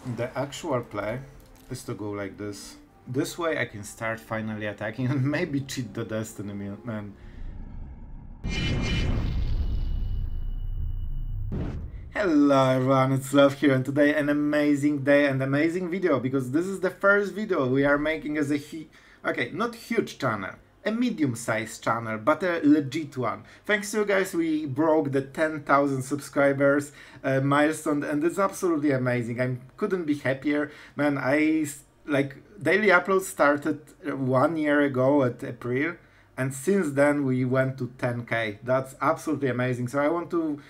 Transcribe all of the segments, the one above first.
The actual play is to go like this. This way I can start finally attacking and maybe cheat the destiny, man. Hello everyone, it's Sloth here, and today an amazing day and amazing video, because this is the first video we are making as a not huge channel, a medium-sized channel, but a legit one. Thanks to you guys, we broke the 10,000 subscribers milestone, and it's absolutely amazing. I couldn't be happier, man. Daily uploads started 1 year ago at April, and since then we went to 10k. That's absolutely amazing. So I want to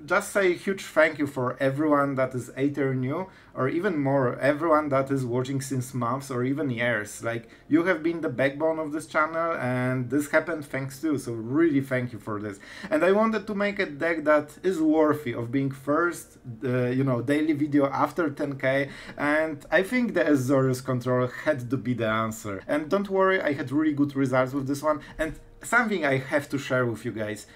just say a huge thank you for everyone that is either new, or even more, everyone that is watching since months or even years. Like, you have been the backbone of this channel, and this happened thanks to you, so really thank you for this. And I wanted to make a deck that is worthy of being first, daily video after 10k, and I think the Azorius Control had to be the answer. And don't worry, I had really good results with this one, and something I have to share with you guys.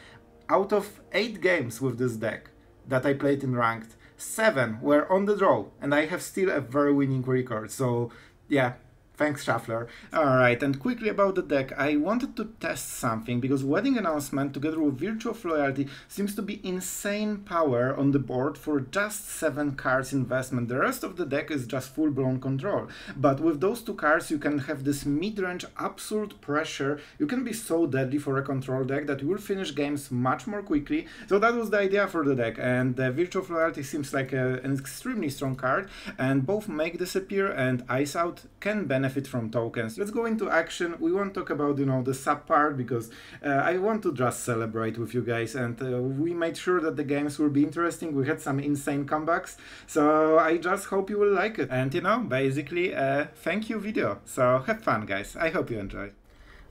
Out of 8 games with this deck that I played in Ranked, 7 were on the draw, and I have still a very winning record, so yeah. Thanks, Shuffler. Alright, and quickly about the deck, I wanted to test something, because Wedding Announcement together with Virtue of Loyalty seems to be insane power on the board for just 7 cards investment. The rest of the deck is just full-blown control. But with those 2 cards you can have this mid-range absolute pressure. You can be so deadly for a control deck that you will finish games much more quickly. So that was the idea for the deck, and Virtue of Loyalty seems like an extremely strong card, and both Make Disappear and Ice Out can benefit from tokens. Let's go into action. We won't talk about the sub part, because I want to just celebrate with you guys, and we made sure that the games will be interesting. We had some insane comebacks, so I just hope you will like it. And basically thank you video. So have fun, guys. I hope you enjoy.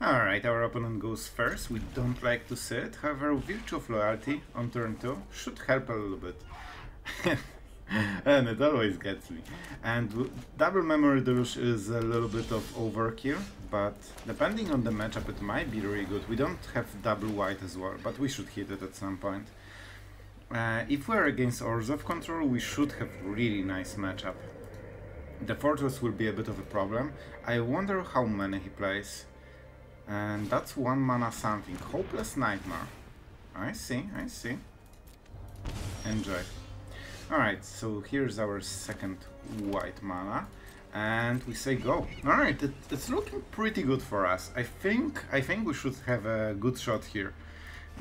Alright, our opponent goes first. We don't like to see it. However, Virtue of Loyalty on turn 2 should help a little bit. And it always gets me. And double Memory Deluge is a little bit of overkill, but depending on the matchup it might be really good. We don't have double white as well, but we should hit it at some point. If we're against Azorius Control, we should have really nice matchup. The Fortress will be a bit of a problem. I wonder how many he plays. And that's 1 mana something. Hopeless Nightmare. I see, I see. Enjoy. Alright, so here's our second white mana, and we say go. Alright, it's looking pretty good for us. I think we should have a good shot here.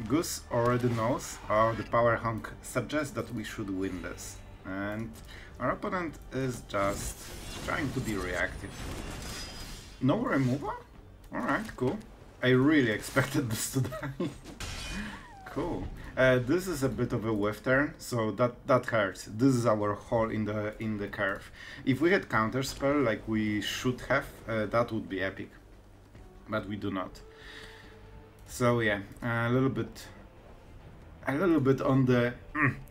Goose already knows, or the power hunk suggests that we should win this. And our opponent is just trying to be reactive. No removal? Alright, cool. I really expected this to die. Cool. This is a bit of a whiff turn, so that hurts. This is our hole in the curve. If we had counterspell like we should have, that would be epic, but we do not. So yeah, a little bit on the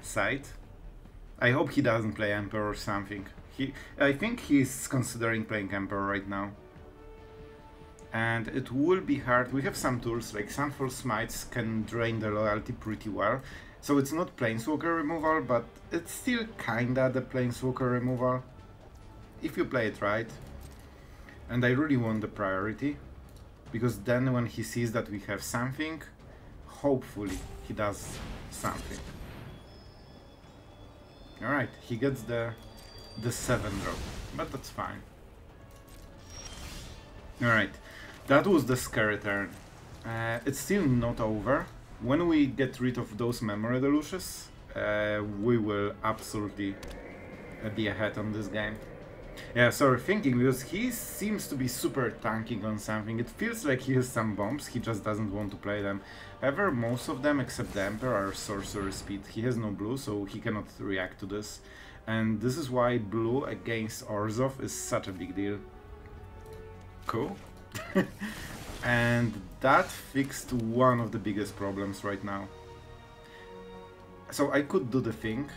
side. I hope he doesn't play Emperor or something. I think he's considering playing Emperor right now. And it will be hard. We have some tools like Sunfall Smites can drain the loyalty pretty well. So it's not Planeswalker removal, but it's still kinda the Planeswalker removal, if you play it right. And I really want the priority, because then when he sees that we have something, hopefully he does something. Alright, he gets the 7 drop, but that's fine. Alright. That was the scary turn. It's still not over. When we get rid of those Memory Deluges, we will absolutely be ahead on this game. Yeah, sorry, thinking, because he seems to be super tanking on something. It feels like he has some bombs, he just doesn't want to play them. However, most of them, except the Emperor, are sorcery speed. He has no blue, so he cannot react to this. And this is why blue against Azorius is such a big deal. Cool. And that fixed one of the biggest problems right now. So I could do the thing.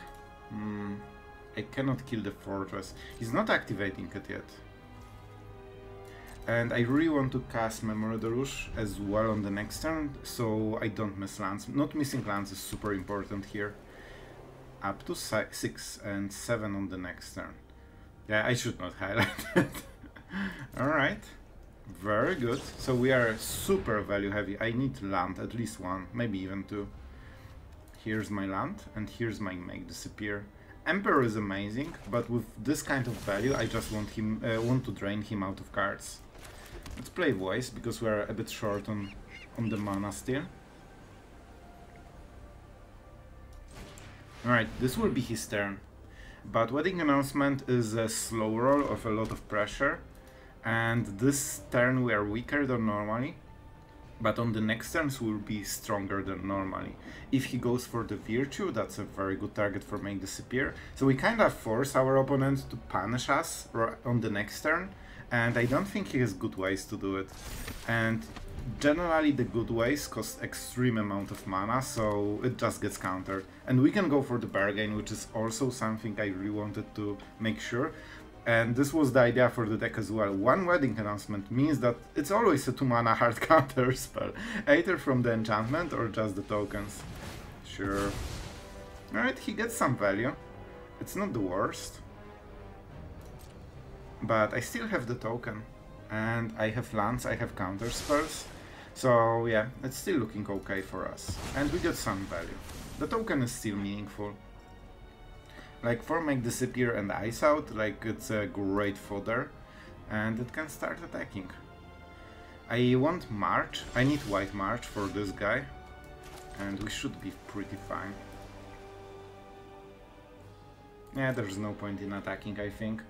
I cannot kill the Fortress. He's not activating it yet. And I really want to cast Memory Deluge as well on the next turn, so I don't miss lands. Not missing lands is super important here. Up to 6 and 7 on the next turn. Yeah, I should not highlight it. Alright. Very good. So we are super value heavy. I need land, at least one, maybe even two. Here's my land, and here's my make disappear. Emperor is amazing, but with this kind of value, I just want to drain him out of cards. Let's play voice, because we're a bit short on the mana still. Alright, this will be his turn. But Wedding Announcement is a slow roll of a lot of pressure, and this turn we are weaker than normally. But on the next turns we'll be stronger than normally. If he goes for the Virtue, that's a very good target for Make Disappear. So we kind of force our opponent to punish us on the next turn, and I don't think he has good ways to do it. And generally the good ways cost extreme amount of mana, so it just gets countered. And we can go for the bargain, which is also something I really wanted to make sure. And this was the idea for the deck as well. One Wedding Announcement means that it's always a 2 mana hard counter spell, either from the enchantment or just the tokens. Sure. Alright, he gets some value. It's not the worst. But I still have the token. And I have lands, I have counter spells. So yeah, it's still looking okay for us. And we get some value. The token is still meaningful. Like for Make Disappear and Ice Out, like it's a great fodder, and it can start attacking. I want March, I need White March for this guy, and we should be pretty fine. Yeah, there's no point in attacking, I think.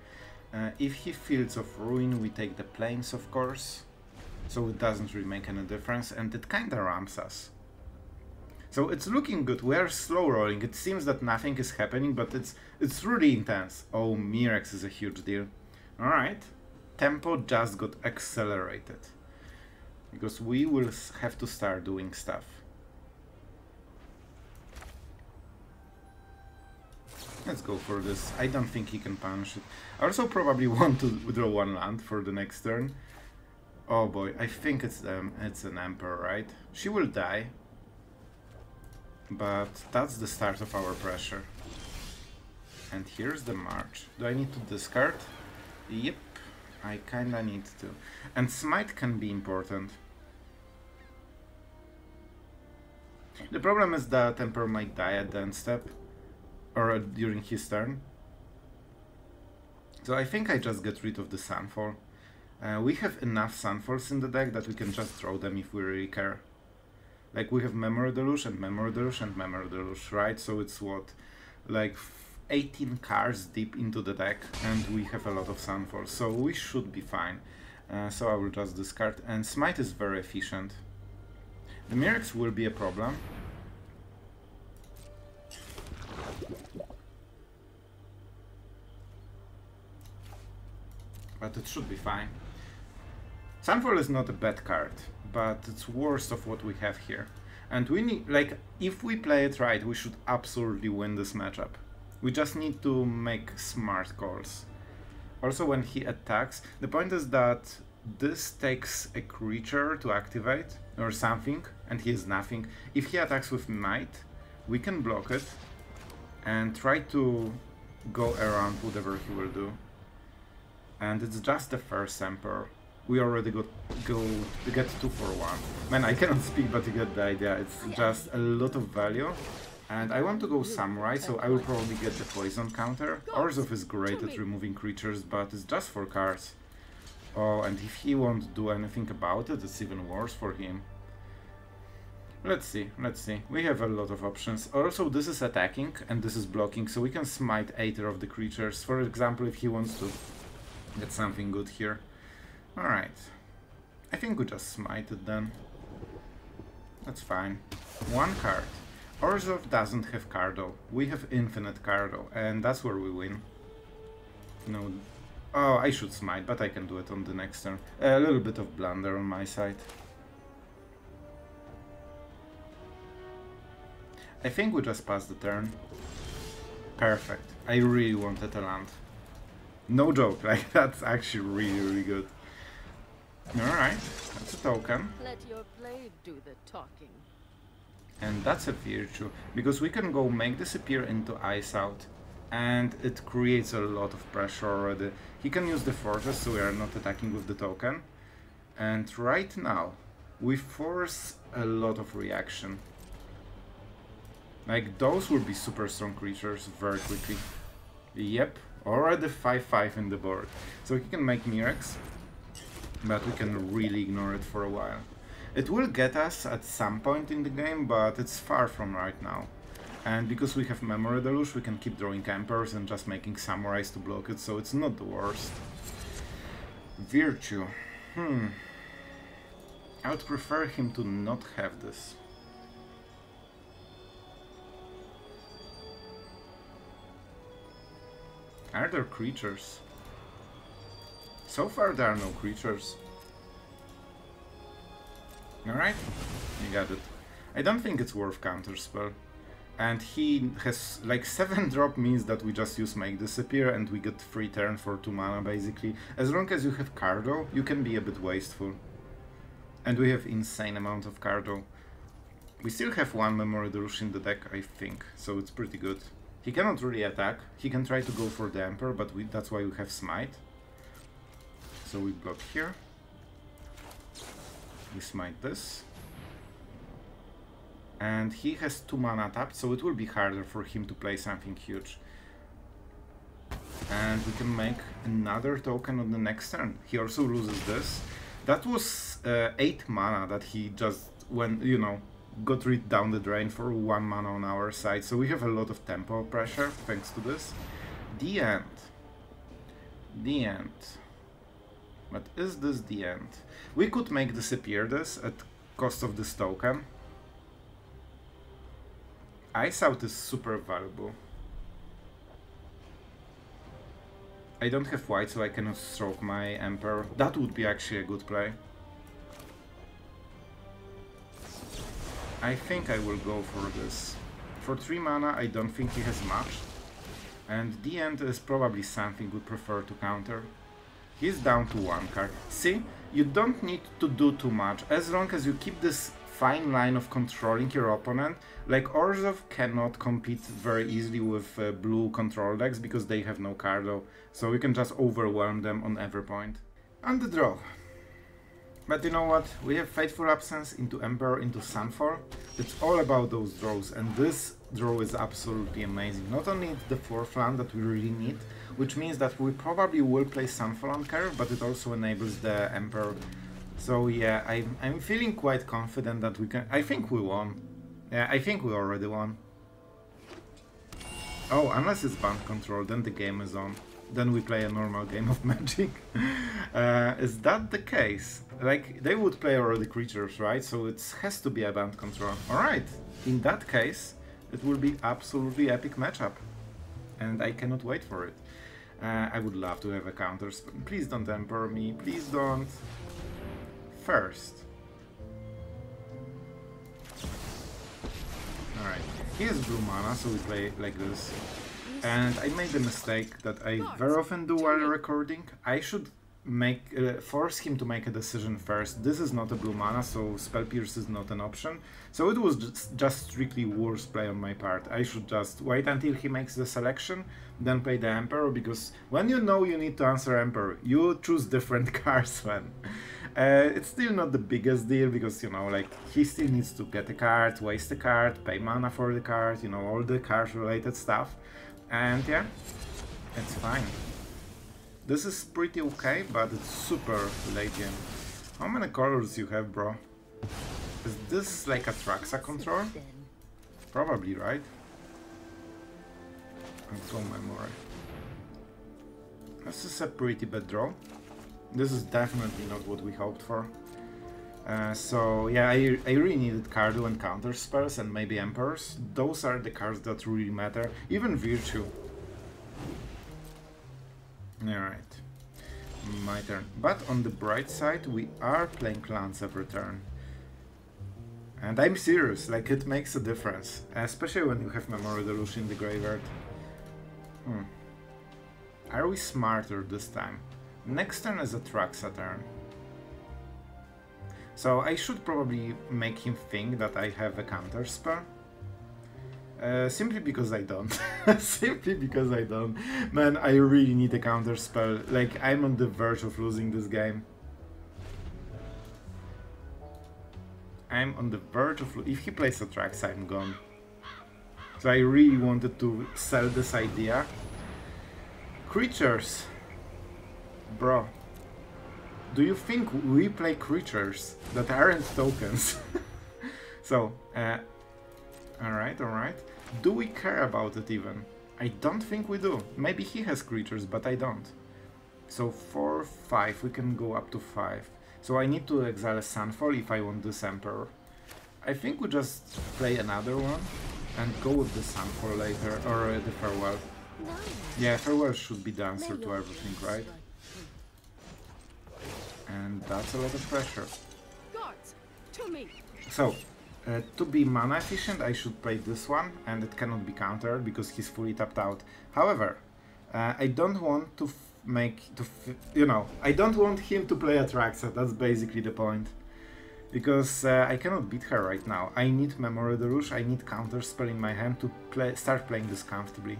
If he Fields of Ruin, we take the Plains, of course, so it doesn't really make any difference, and it kinda ramps us. So it's looking good. We are slow rolling. It seems that nothing is happening, but it's really intense. Oh, Mirex is a huge deal. Alright. Tempo just got accelerated. Because we will have to start doing stuff. Let's go for this. I don't think he can punish it. I also probably want to draw one land for the next turn. Oh boy, I think it's an Emperor, right? She will die. But that's the start of our pressure. And here's the March. Do I need to discard? Yep, I kinda need to. And Smite can be important. The problem is that Emperor might die at the end step, or during his turn. So I think I just get rid of the Sunfall. We have enough Sunfalls in the deck that we can just throw them if we really care. Like we have Memory Deluge and Memory Deluge and Memory Deluge, right? So it's what, like 18 cards deep into the deck, and we have a lot of Sunfalls, so we should be fine. So I will just discard, and Smite is very efficient. The Mirex will be a problem. But it should be fine. Sunfall is not a bad card, but it's worst of what we have here. And we need, like, if we play it right, we should absolutely win this matchup. We just need to make smart calls. Also, when he attacks, the point is that this takes a creature to activate, or something, and he has nothing. If he attacks with Might, we can block it, and try to go around whatever he will do. And it's just the first Emperor. We already get 2 for 1. Man, I cannot speak, but you get the idea. It's just a lot of value. And I want to go Samurai, so I will probably get the poison counter. Orzhov is great at removing creatures, but it's just for cards. Oh, and if he won't do anything about it, it's even worse for him. Let's see, let's see. We have a lot of options. Also, this is attacking, and this is blocking, so we can smite either of the creatures. For example, if he wants to get something good here. Alright. I think we just smite it then. That's fine. 1 card. Orzhov doesn't have Cardo. We have infinite Cardo, and that's where we win. No. Oh, I should smite, but I can do it on the next turn. A little bit of blunder on my side. I think we just passed the turn. Perfect. I really wanted a land. No joke, like, that's actually really, really good. Alright, that's a token. Let your blade do the talking. And that's a virtue, because we can go Make Disappear into Ice Out, and it creates a lot of pressure already. He can use the fortress, so we are not attacking with the token. And right now, we force a lot of reaction. Like, those will be super strong creatures very quickly. Yep, already 5-5 in the board. So he can make Mirex, but we can really ignore it for a while. It will get us at some point in the game, but it's far from right now. And because we have Memory Deluge, we can keep drawing Emperors and just making Samurais to block it, so it's not the worst. Virtue. I would prefer him to not have this. Are there creatures? So far there are no creatures. Alright, you got it. I don't think it's worth counterspell. And he has like 7 drop means that we just use Make Disappear and we get free turn for 2 mana basically. As long as you have Cardo, you can be a bit wasteful. And we have insane amount of Cardo. We still have 1 Memory Deluge in the deck, I think, so it's pretty good. He cannot really attack. He can try to go for the Emperor, but that's why we have Smite. So we block here. We smite this. And he has 2 mana tapped, so it will be harder for him to play something huge. And we can make another token on the next turn. He also loses this. That was 8 mana that he just went, you know, got rid down the drain for 1 mana on our side. So we have a lot of tempo pressure thanks to this. The end. The end. But is this the end? We could make disappear this at cost of this token. Ice Out is super valuable. I don't have white, so I cannot stroke my Emperor. That would be actually a good play. I think I will go for this. For 3 mana, I don't think he has much. And the end is probably something we prefer to counter. He's down to 1 card. See, you don't need to do too much. As long as you keep this fine line of controlling your opponent. Like Orzhov cannot compete very easily with blue control decks because they have no Cardo. So you can just overwhelm them on every point. On the draw. But you know what? We have Fateful Absence into Emperor into Sunfall. It's all about those draws, and this draw is absolutely amazing. Not only it's the 4th land that we really need, which means that we probably will play Sunfall on curve, but it also enables the Emperor. So yeah, I'm feeling quite confident that we can... I think we won. Yeah, I think we already won. Oh, unless it's band control, then the game is on. Then we play a normal game of Magic. Is that the case? Like, they would play already creatures, right? So it has to be a band control. Alright, in that case, it will be absolutely epic matchup. And I cannot wait for it. I would love to have a counter. Please don't Emperor me, please don't. First. Alright, he has blue mana, so we play like this. And I made a mistake that I very often do while recording. I should make force him to make a decision first. This is not a blue mana, so Spell Pierce is not an option. So it was just strictly worse play on my part. I should just wait until he makes the selection, then play the Emperor, because when you know you need to answer Emperor, you choose different cards when. It's still not the biggest deal, because, you know, like, he still needs to get a card, waste a card, pay mana for the card, you know, all the card related stuff. And yeah, it's fine. This is pretty okay, but it's super late game. How many colors you have, bro? Is this like a Traxa control? Probably, right? Control Memory. This is a pretty bad draw. This is definitely not what we hoped for. So yeah, I really needed Cardo and counter spells and maybe Emperors. Those are the cards that really matter. Even Virtue. Alright. My turn. But on the bright side, we are playing clans every turn. And I'm serious, like, it makes a difference. Especially when you have Memory Deluge in the graveyard. Are we smarter this time? Next turn is a Traxa turn. So I should probably make him think that I have a counter spell. Simply because I don't. Simply because I don't. Man, I really need a counter spell. Like, I'm on the verge of losing this game. I'm on the verge of... If he plays Atraxa, I'm gone. So I really wanted to sell this idea. Creatures. Bro. Do you think we play creatures that aren't tokens? So, alright, alright. Do we care about it even? I don't think we do. Maybe he has creatures, but I don't. So 4, 5, we can go up to 5. So I need to exile a Sunfall if I want this Emperor. I think we just play another one and go with the Sunfall later, or the Farewell. Yeah, Farewell should be the answer to everything, right? And that's a lot of pressure. So, to be mana efficient, I should play this one, and it cannot be countered because he's fully tapped out. However, I don't want to I don't want him to play Atraxa. That's basically the point. Because I cannot beat her right now. I need Memory Deluge, I need counterspell in my hand to start playing this comfortably.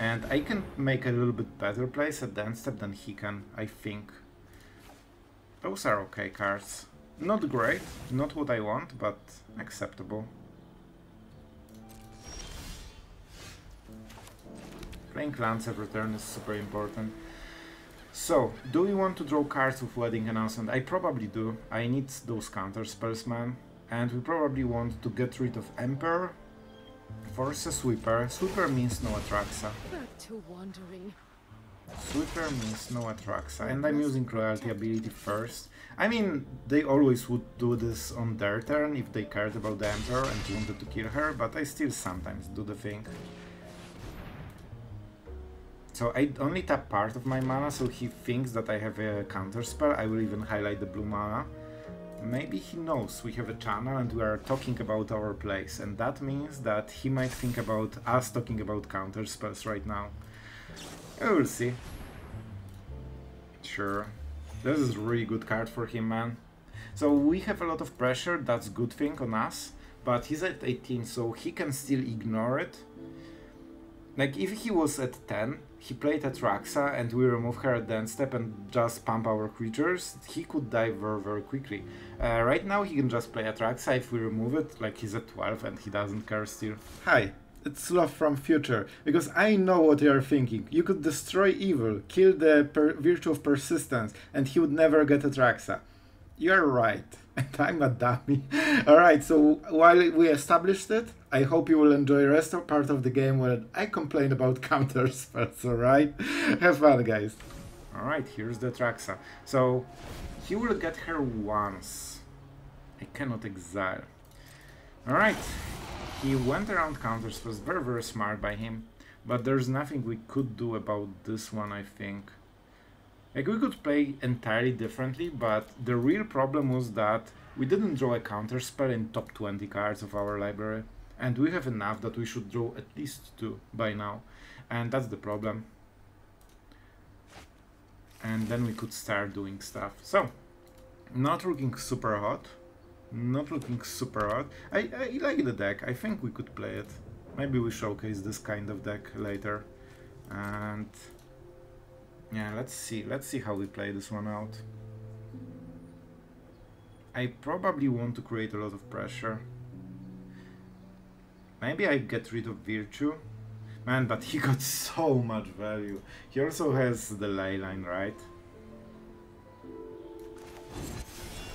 And I can make a little bit better plays at the end step than he can, I think. Those are okay cards. Not great, not what I want, but acceptable. Playing lands every turn is super important. So, do we want to draw cards with Wedding Announcement? I probably do. I need those counter spells, man. And we probably want to get rid of Emperor. Force a Sweeper. Sweeper means no Atraxa. Back to wandering. Sweeper means no Atraxa. And I'm using Loyalty ability first. I mean, they always would do this on their turn if they cared about the Emperor and wanted to kill her, but I still sometimes do the thing. So I only tap part of my mana, so he thinks that I have a counter spell. I will even highlight the blue mana. Maybe he knows we have a channel and we are talking about our plays, and that means that he might think about us talking about counter spells right now. We'll see. Sure. This is a really good card for him, man. So we have a lot of pressure, that's a good thing on us, but he's at 18, so he can still ignore it. Like, if he was at 10, he played Atraxa and we remove her at the end step and just pump our creatures, he could die very, very quickly. Right now he can just play Atraxa if we remove it, like he's at 12 and he doesn't care still. Hi, it's Sloth from future, because I know what you are thinking. You could destroy evil, kill the virtue of persistence, and he would never get Atraxa. You're right, and I'm a dummy. Alright, so while we established it, I hope you will enjoy the rest of part of the game where I complain about counter spells, alright? Have fun, guys. Alright, here's the Atraxa. So, he will get her once. I cannot exile. Alright, he went around counter spells, very, very smart by him. But there's nothing we could do about this one, I think. Like, we could play entirely differently, but the real problem was that we didn't draw a counter spell in top 20 cards of our library. And we have enough that we should draw at least 2 by now. And that's the problem. And then we could start doing stuff. So, not looking super hot. Not looking super hot. I like the deck. I think we could play it. Maybe we showcase this kind of deck later. And yeah, let's see how we play this one out. I probably want to create a lot of pressure. Maybe I get rid of Virtue. Man, but he got so much value. He also has the Leyline, right?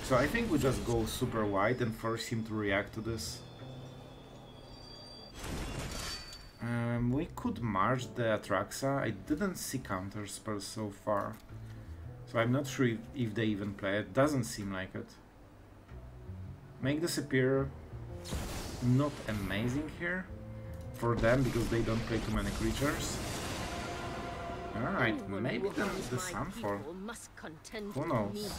So I think we just go super wide and force him to react to this. We could march the Atraxa. I didn't see counter spells so far. So I'm not sure if they even play it. Doesn't seem like it. Make this appear not amazing here for them because they don't play too many creatures. Alright, maybe then the Sunfall. Who knows?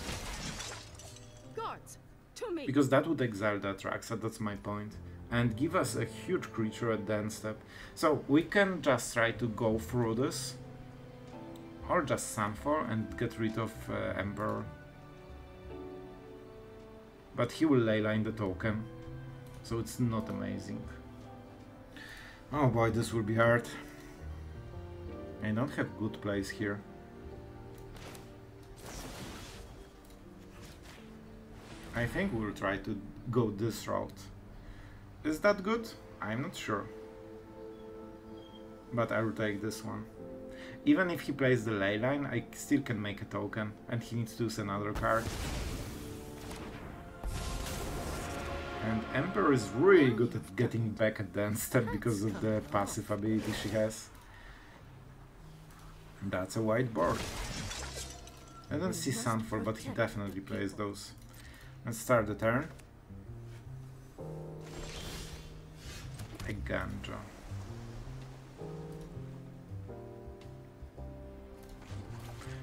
Because that would exile the Atraxa, that's my point. And give us a huge creature at the end step. So we can just try to go through this. Or just Sunfall and get rid of Emperor. But he will leyline the token. so it's not amazing. Oh boy, this will be hard. I don't have good plays here. I think we'll try to go this route. Is that good? I'm not sure. But I will take this one. Even if he plays the ley line, I still can make a token, and he needs to use another card. And Emperor is really good at getting back at the end step because of the passive ability she has. That's a white board. I don't see Sunfall, but he definitely plays those. Let's start the turn. A Ganja.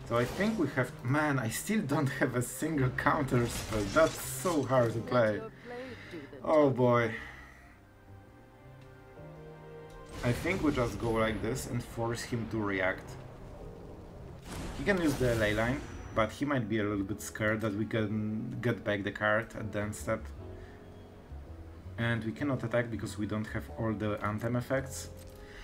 So I think we have... Man, I still don't have a single counter spell. That's so hard to play. Oh boy. I think we just go like this and force him to react. He can use the ley line, but he might be a little bit scared that we can get back the card at the end step. And we cannot attack because we don't have all the anthem effects.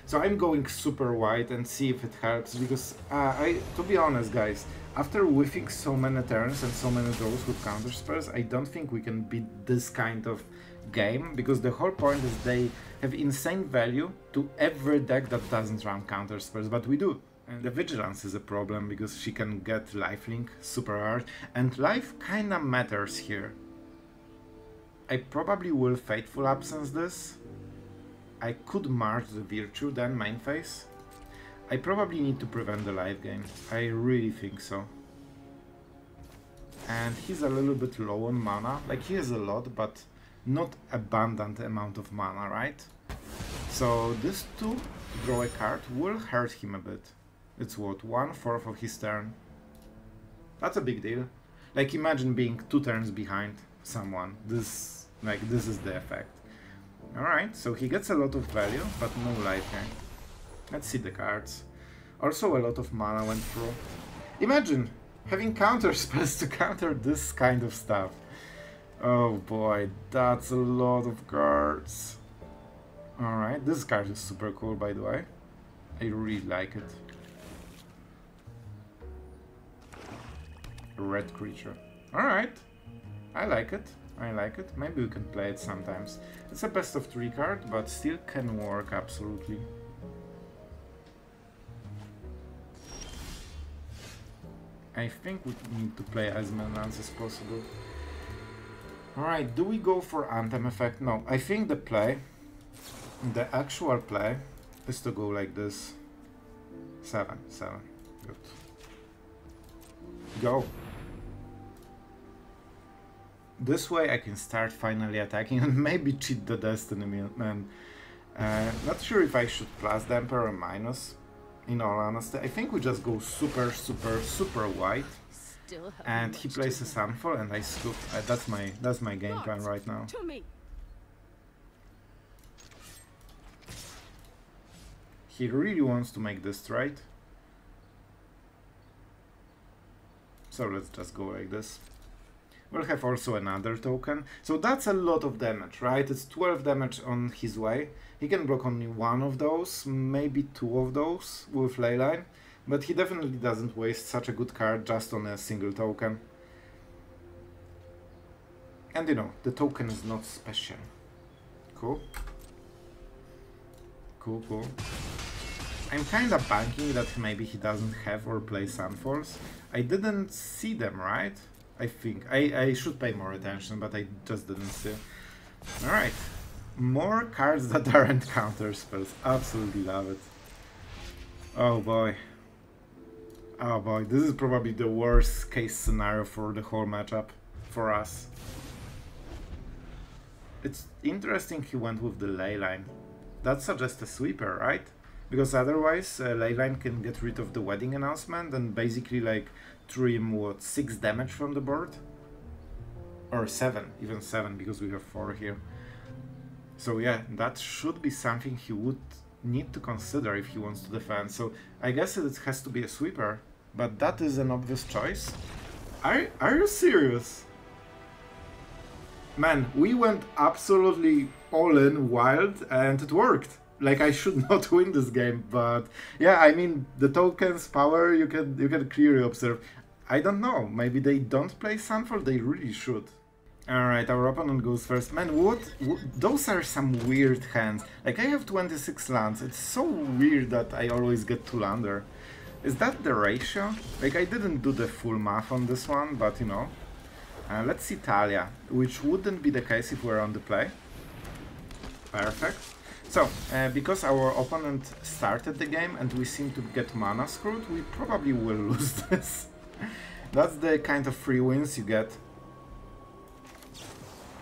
So I'm going super wide and see if it helps, because to be honest guys, after whiffing so many turns and so many draws with counter spells, I don't think we can beat this kind of game, because the whole point is they have insane value to every deck that doesn't run counter spells, but we do. And the vigilance is a problem because she can get lifelink super hard, and life kinda matters here. I probably will Fateful Absence this. I could march the Virtue, then main phase. I probably need to prevent the life gain. I really think so. And he's a little bit low on mana. Like, he has a lot, but not abundant amount of mana, right? So this to draw a card will hurt him a bit. It's what, 1/4 of his turn. That's a big deal. Like, imagine being 2 turns behind someone. This is the effect. Alright, so he gets a lot of value, but no life gain. Let's see the cards. Also a lot of mana went through. Imagine having counter spells to counter this kind of stuff. Oh boy, that's a lot of cards. Alright, this card is super cool, by the way. I really like it. A red creature. Alright, I like it. I like it. Maybe we can play it sometimes. It's a best of 3 card, but still can work absolutely. I think we need to play as many lands as possible. Alright, do we go for Anthem effect? No, I think the actual play is to go like this. 7. Good. Go. This way I can start finally attacking and maybe cheat the Destiny Man. Not sure if I should plus the Emperor or minus, in all honesty. I think we just go super wide. And he plays a Sunfall and I scoop. That's my game plan right now. He really wants to make this trade. So let's just go like this. We'll have also another token. So that's a lot of damage, right? It's 12 damage on his way. He can block only 1 of those, maybe 2 of those with Leyline. But he definitely doesn't waste such a good card just on a single token. And you know, the token is not special. Cool. Cool. I'm kinda banking that maybe he doesn't have or play Sunfalls. I didn't see them, right? I think. I should pay more attention, but I just didn't see. Alright. More cards that aren't counter spells. Absolutely love it. Oh boy. Oh boy, this is probably the worst case scenario for the whole matchup for us. It's interesting he went with the Leyline. That suggests a sweeper, right? Because otherwise Leyline can get rid of the wedding announcement and basically like trim what, 6 damage from the board? Or 7, even 7 because we have 4 here. So yeah, that should be something he would need to consider if he wants to defend. So I guess it has to be a sweeper, but that is an obvious choice. Are you serious? Man, we went absolutely all in wild and it worked. Like, I should not win this game, but yeah, I mean, the token's power you can clearly observe. I don't know, maybe they don't play Sunfall, they really should. Alright, our opponent goes first. Man, those are some weird hands. Like, I have 26 lands, it's so weird that I always get 2 lander. Is that the ratio? Like, I didn't do the full math on this one, but you know. Let's see Talia, which wouldn't be the case if we're on the play. Perfect. So, because our opponent started the game and we seem to get mana screwed, we probably will lose this. That's the kind of free wins you get.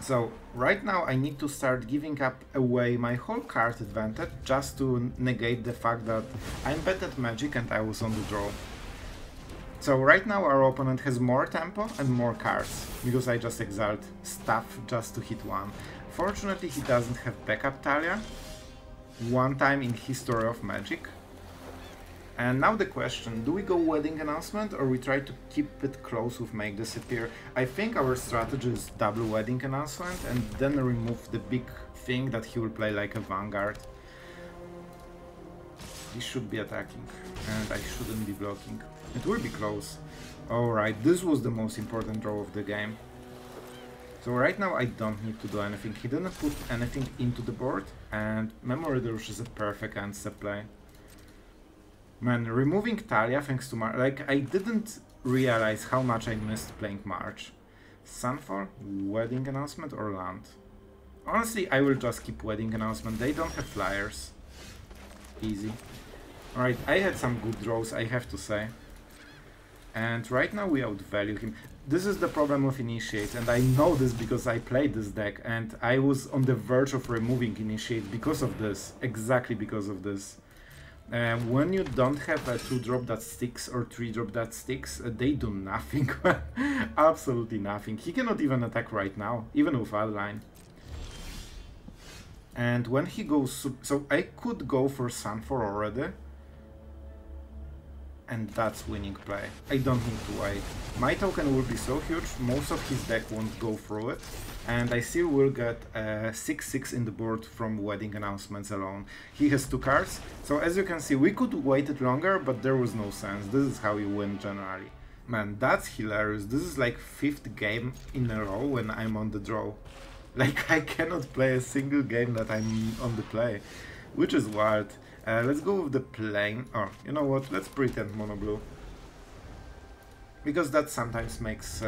So, right now I need to start giving up away my whole card advantage just to negate the fact that I'm bad at Magic and I was on the draw. So right now our opponent has more tempo and more cards, because I just exiled stuff just to hit one. Fortunately he doesn't have backup Talia, one time in history of Magic. And now the question, do we go Wedding Announcement or we try to keep it close with Make Disappear? I think our strategy is double Wedding Announcement and then remove the big thing that he will play like a Vanguard. He should be attacking and I shouldn't be blocking. It will be close. Alright, this was the most important draw of the game. So right now I don't need to do anything. He didn't put anything into the board and Memory Deluge is a perfect answer play. Man, removing Talia thanks to March, like I didn't realize how much I missed playing March. Sunfall, Wedding Announcement or Land? Honestly, I will just keep Wedding Announcement, they don't have flyers. Easy. Alright, I had some good draws, I have to say. And right now we outvalue him. This is the problem with Initiate, and I know this because I played this deck and I was on the verge of removing Initiate because of this, exactly because of this. When you don't have a 2-drop that sticks or 3-drop that sticks, they do nothing. Absolutely nothing. He cannot even attack right now, even with Outline. And when he goes... So I could go for Sunfall already. And that's winning play. I don't need to wait. My token will be so huge, most of his deck won't go through it. And I still will get a 6-6 in the board from Wedding Announcements alone. He has 2 cards, so as you can see, we could wait it longer, but there was no sense. This is how you win generally. Man, that's hilarious. This is like 5th game in a row when I'm on the draw. Like, I cannot play a single game that I'm on the play, which is wild. Let's go with the plain. Oh, you know what? Let's pretend mono blue. Because that sometimes makes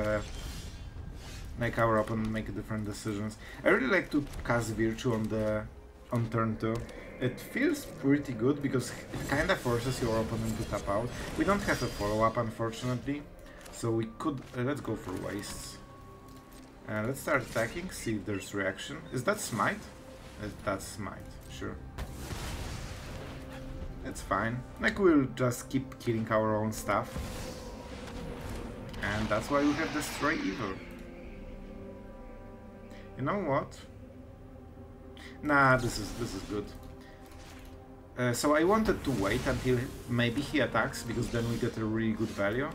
like our opponent make different decisions. I really like to cast Virtue on turn 2. It feels pretty good because it kinda forces your opponent to tap out. We don't have a follow-up unfortunately, so we could... let's go for wastes. Let's start attacking, see if there's reaction. Is that Smite? That's Smite, sure. It's fine. Like, we'll just keep killing our own stuff. And that's why we have Destroy Evil. You know what? Nah, this is good. So I wanted to wait until maybe he attacks, because then we get a really good value.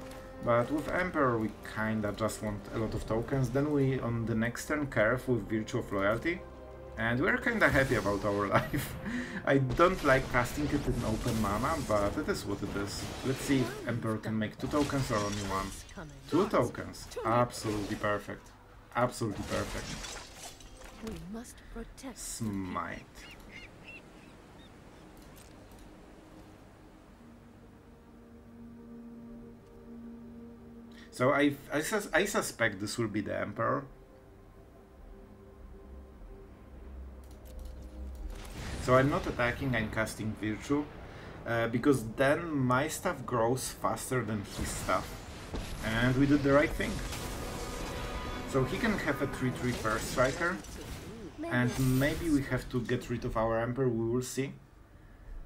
But with Emperor we kinda just want a lot of tokens. Then we, on the next turn, curve with Virtue of Loyalty. And we're kinda happy about our life. I don't like casting it in open mana, but it is what it is. Let's see if Emperor can make 2 tokens or only 1. 2 tokens. Absolutely perfect. Absolutely perfect. We must protect Smite. So I suspect this will be the Emperor. So I'm not attacking, I'm casting Virtue, because then my stuff grows faster than his stuff. And we did the right thing. So he can have a 3/3 first striker, and maybe we have to get rid of our Emperor, we will see.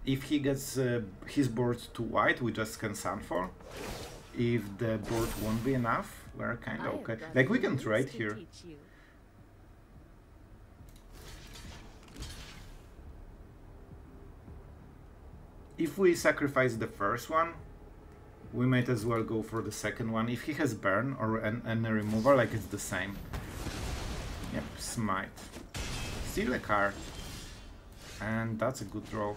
If he gets his board too wide, we just can Sunfall. If the board won't be enough, we're kinda okay. Like, we can trade here. If we sacrifice the first one, we might as well go for the second one. If he has burn or any removal, like, it's the same. Yep, Smite. Steal a card. And that's a good draw.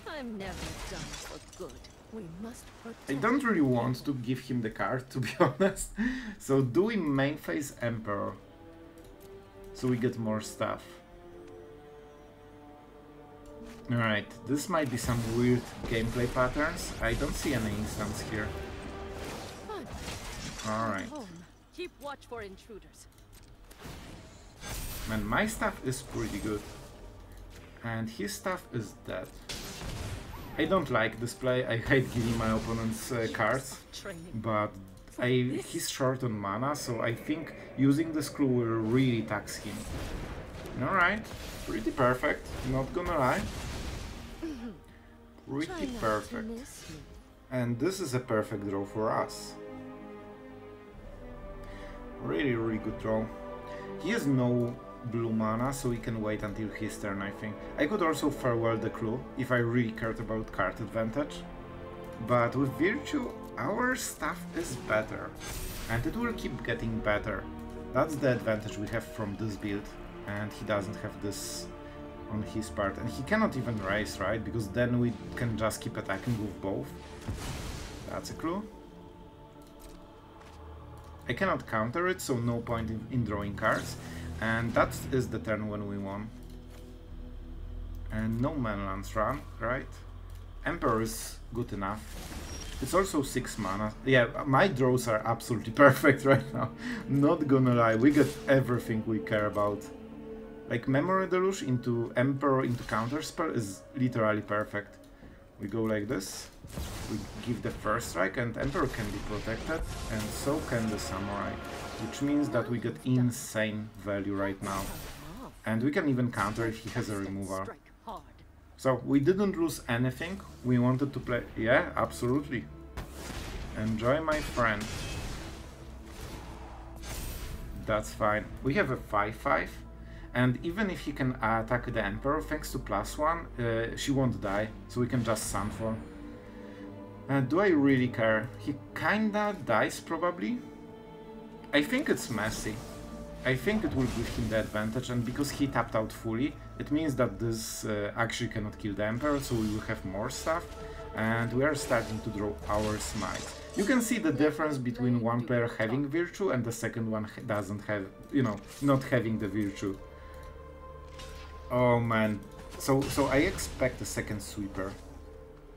I'm never done for good. We must protect. I don't really want to give him the card, to be honest. So do we main phase Emperor? So we get more stuff. Alright, this might be some weird gameplay patterns. I don't see any instants here. Alright. Keep watch for intruders. Man, my stuff is pretty good. And his stuff is dead. I don't like this play. I hate giving my opponents cards. But he's short on mana, so I think using the screw will really tax him. Alright, pretty perfect, not gonna lie. Pretty perfect. And this is a perfect draw for us. Really, really good draw. He has no blue mana, so we can wait until his turn, I think. I could also farewell the crew, if I really cared about card advantage. But with Virtue, our stuff is better. And it will keep getting better. That's the advantage we have from this build. And he doesn't have this on his part. And he cannot even raise, right? Because then we can just keep attacking with both. That's a clue. I cannot counter it, so no point in drawing cards. And that is the turn when we won. And no manlands run, right? Emperor is good enough. It's also 6 mana. Yeah, my draws are absolutely perfect right now. Not gonna lie, we get everything we care about. Like Memory Deluge into Emperor into Counterspell is literally perfect. We go like this, we give the first strike and Emperor can be protected, and so can the Samurai. Which means that we get insane value right now. And we can even counter if he has a removal. So we didn't lose anything, we wanted to play... Yeah, absolutely. Enjoy, my friend. That's fine. We have a 5-5. And even if he can attack the Emperor, thanks to +1, she won't die. So we can just Sunfall. Do I really care? He kinda dies, probably. I think it's messy. I think it will give him the advantage, and because he tapped out fully, it means that this actually cannot kill the Emperor, so we will have more stuff, and we are starting to draw our Smite. You can see the difference between one player having Virtue and the second one doesn't have, you know, not having the Virtue. Oh man, so I expect a second sweeper.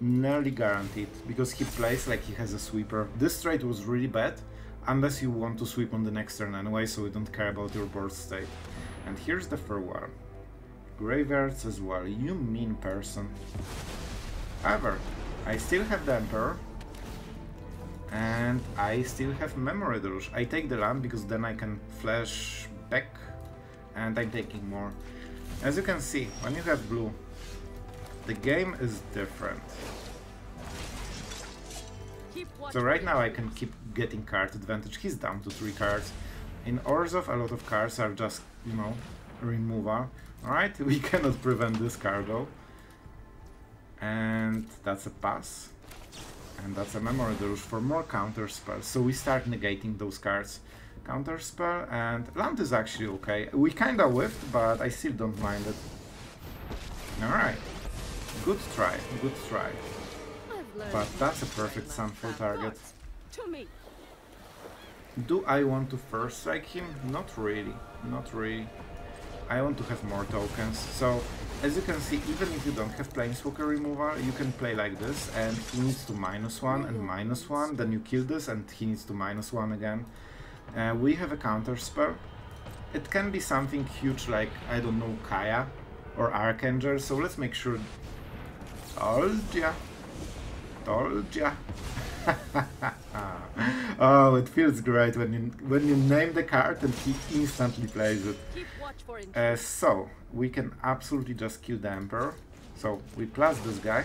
Nearly guaranteed, because he plays like he has a sweeper. This trade was really bad, unless you want to sweep on the next turn anyway, so we don't care about your board state. And here's the farewell. Graveyards as well, you mean person. However, I still have the Emperor, and I still have Memory Deluge. I take the land because then I can flash back, and I'm taking more. As you can see, when you have blue, the game is different. So right now I can keep getting card advantage. He's down to 3 cards. In Orzhov a lot of cards are just, you know, removal. Alright, we cannot prevent this card though. And that's a pass. And that's a Memory Deluge for more counter spells. So we start negating those cards. Counter spell, and land is actually okay. We kinda whiffed, but I still don't mind it. Alright. Good try, good try. But that's a perfect Sunfall target. Do I want to first strike him? Not really, not really. I want to have more tokens. So, as you can see, even if you don't have Planeswalker removal, you can play like this, and he needs to -1 and -1, then you kill this and he needs to -1 again. We have a counter spell. It can be something huge like, I don't know, Kaya or Archangel, so let's make sure. Told ya. Told ya. Oh, it feels great when you name the card and he instantly plays it. So, we can absolutely just kill the Emperor. So, we plus this guy,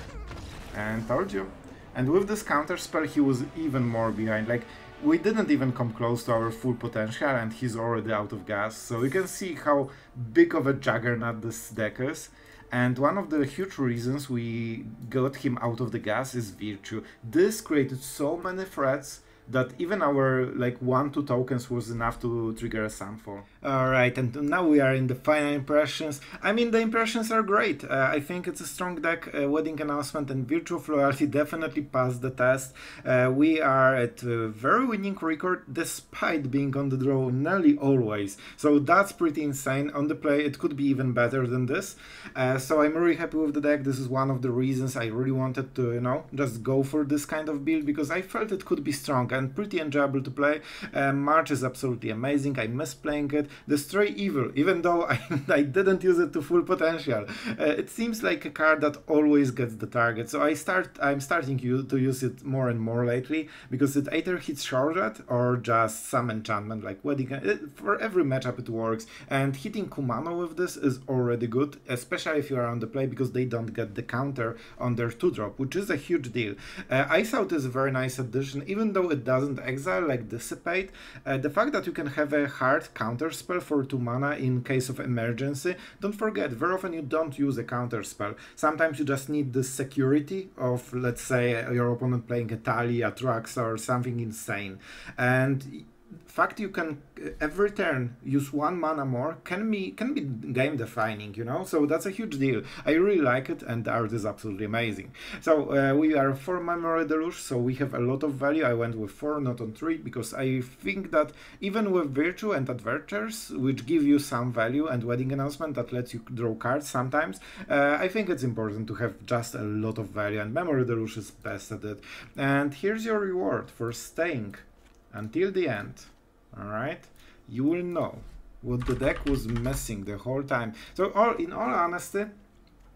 and told you. And with this counter spell he was even more behind, like, we didn't even come close to our full potential and he's already out of gas. So you can see how big of a juggernaut this deck is. And one of the huge reasons we got him out of the gas is Virtue. This created so many threats that even our like 1-2 tokens was enough to trigger a Sunfall. Alright, and now we are in the final impressions. I mean, the impressions are great. I think it's a strong deck. Wedding Announcement and Virtue of Loyalty definitely passed the test. We are at a very winning record despite being on the draw nearly always. So that's pretty insane. On the play, it could be even better than this. So I'm really happy with the deck. This is one of the reasons I really wanted to, you know, just go for this kind of build, because I felt it could be strong and pretty enjoyable to play. March is absolutely amazing. I miss playing it. Destroy Evil, even though I didn't use it to full potential. It seems like a card that always gets the target, so I'm starting to use it more and more lately, because it either hits Charlotte or just some enchantment like Wedding. For every matchup it works, and hitting Kumano with this is already good, especially if you are on the play, because they don't get the counter on their 2-drop, which is a huge deal. Ice Out is a very nice addition, even though it doesn't exile like Dissipate. The fact that you can have a hard counter spell for 2 mana in case of emergency, don't forget, very often you don't use a counter spell. Sometimes you just need the security of, let's say, your opponent playing a Tali, a Trax, or something insane. And fact you can every turn use 1 mana more can be game defining, you know, so that's a huge deal. I really like it, and the art is absolutely amazing. So we are 4 Memory Deluge, so we have a lot of value. I went with 4, not on 3, because I think that even with Virtue and Adventures, which give you some value, and Wedding Announcement that lets you draw cards sometimes, I think it's important to have just a lot of value, and Memory Deluge is best at it. And here's your reward for staying until the end. Alright, you will know what the deck was missing the whole time. So in all honesty,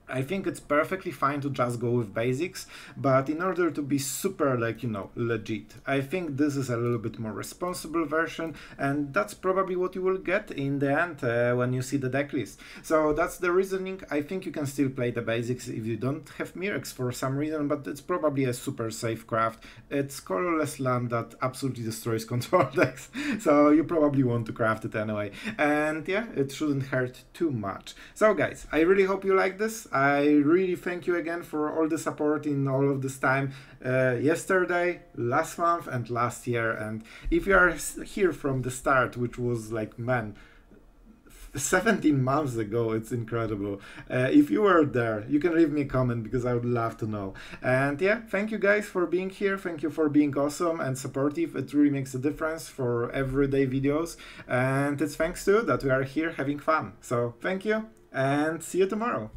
I think it's perfectly fine to just go with basics, but in order to be super, like, you know, legit, I think this is a little bit more responsible version, and that's probably what you will get in the end when you see the deck list. So that's the reasoning. I think you can still play the basics if you don't have Mirrex for some reason, but it's probably a super safe craft. It's colorless land that absolutely destroys control decks, so you probably want to craft it anyway. And yeah, it shouldn't hurt too much. So guys, I really hope you like this. I really thank you again for all the support in all of this time, yesterday, last month, and last year. And if you are here from the start, which was like, man, 17 months ago, it's incredible. If you were there, you can leave me a comment, because I would love to know. And yeah, thank you guys for being here. Thank you for being awesome and supportive. It really makes a difference for everyday videos, and it's thanks to that we are here having fun. So thank you, and see you tomorrow.